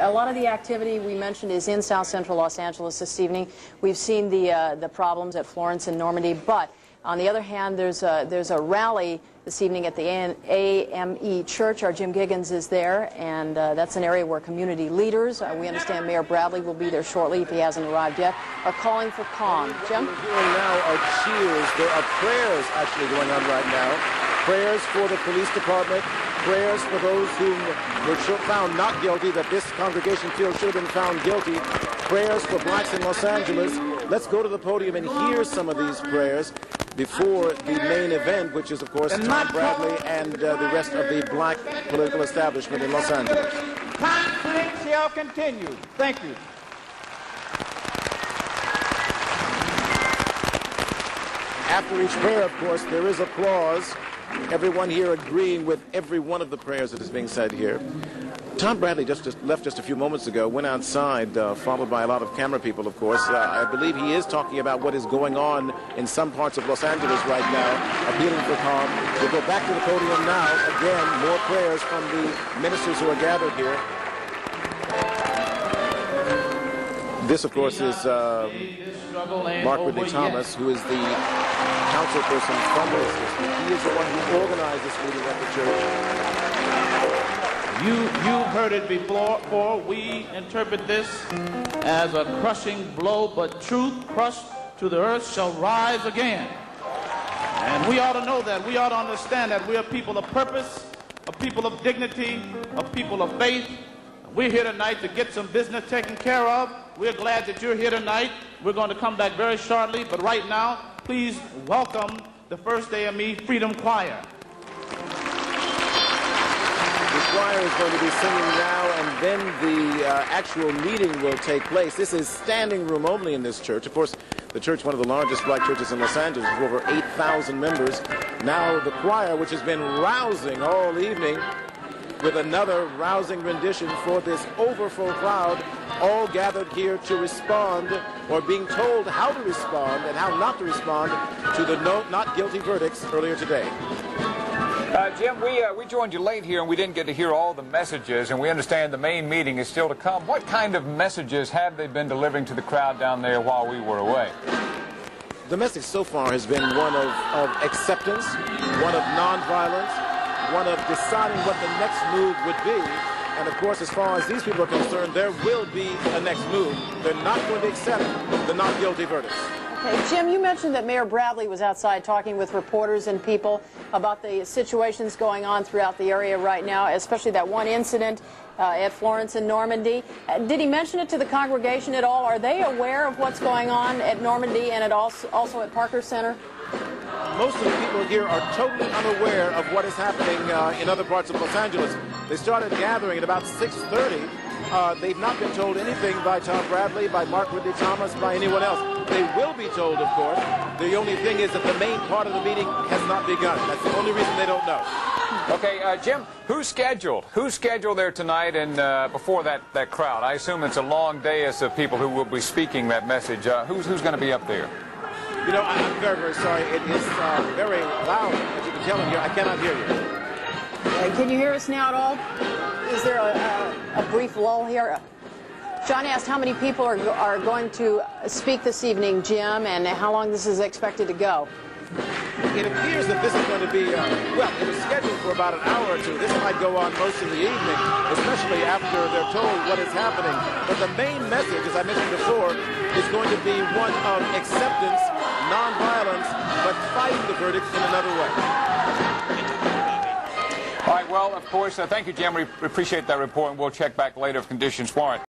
A lot of the activity we mentioned is in South Central Los Angeles this evening. We've seen the problems at Florence and Normandy, but on the other hand, there's a rally this evening at the AME Church. Our Jim Giggins is there, and that's an area where community leaders, we understand Mayor Bradley will be there shortly if he hasn't arrived yet, are calling for calm. Jim? What we're hearing now are cheers. There are prayers actually going on right now. Prayers for the police department, prayers for those whom were found not guilty, that this congregation feels should have been found guilty, prayers for blacks in Los Angeles. Let's go to the podium and hear some of these prayers before the main event, which is, of course, Tom Bradley and the rest of the black political establishment in Los Angeles. Conflict shall continue. Thank you. After each prayer, of course, there is applause. Everyone here agreeing with every one of the prayers that is being said here. Tom Bradley just left just a few moments ago, went outside, followed by a lot of camera people, of course. I believe he is talking about what is going on in some parts of Los Angeles right now, appealing for calm. We'll go back to the podium now. Again, more prayers from the ministers who are gathered here. This, of course, is Mark Ridley Thomas, who is the councilperson from the system. He is the one who organized this meeting at the church. You've heard it before. We interpret this as a crushing blow, but truth crushed to the earth shall rise again. And we ought to know that. We ought to understand that we are people of purpose, a people of dignity, a people of faith. We're here tonight to get some business taken care of. We're glad that you're here tonight. We're going to come back very shortly, but right now, please welcome the First AME Freedom Choir. The choir is going to be singing now, and then the actual meeting will take place. This is standing room only in this church. Of course, the church, one of the largest black churches in Los Angeles, with over 8,000 members. Now the choir, which has been rousing all evening, with another rousing rendition for this overfull crowd, all gathered here to respond, or being told how to respond and how not to respond to the not guilty verdicts earlier today. Jim, we joined you late here and we didn't get to hear all the messages, and we understand the main meeting is still to come. What kind of messages have they been delivering to the crowd down there while we were away? The message so far has been one of acceptance, one of nonviolence, one of deciding what the next move would be. And of course, as far as these people are concerned, there will be a next move. They're not going to accept the not guilty verdicts. Okay, Jim, you mentioned that Mayor Bradley was outside talking with reporters and people about the situations going on throughout the area right now, especially that one incident at Florence and Normandy. Did he mention it to the congregation at all? Are they aware of what's going on at Normandy and also at Parker Center? Most of the people here are totally unaware of what is happening in other parts of Los Angeles. They started gathering at about 6:30. They've not been told anything by Tom Bradley, by Mark Ridley Thomas, by anyone else. They will be told, of course. The only thing is that the main part of the meeting has not begun. That's the only reason they don't know. Okay, Jim, who's scheduled? Who's scheduled there tonight and before that crowd? I assume it's a long dais of people who will be speaking that message. Who's going to be up there? You know, I'm very, very sorry. It is very loud, as you can tell in here. I cannot hear you. Can you hear us now at all? Is there a brief lull here? John asked how many people are going to speak this evening, Jim, and how long this is expected to go. It appears that this is going to be, well, it was scheduled for about an hour or two. This might go on most of the evening, especially after they're told what is happening. But the main message, as I mentioned before, is going to be one of acceptance, nonviolence, but fighting the verdict in another way. All right, well, of course, thank you, Jim. We appreciate that report, and we'll check back later if conditions warrant.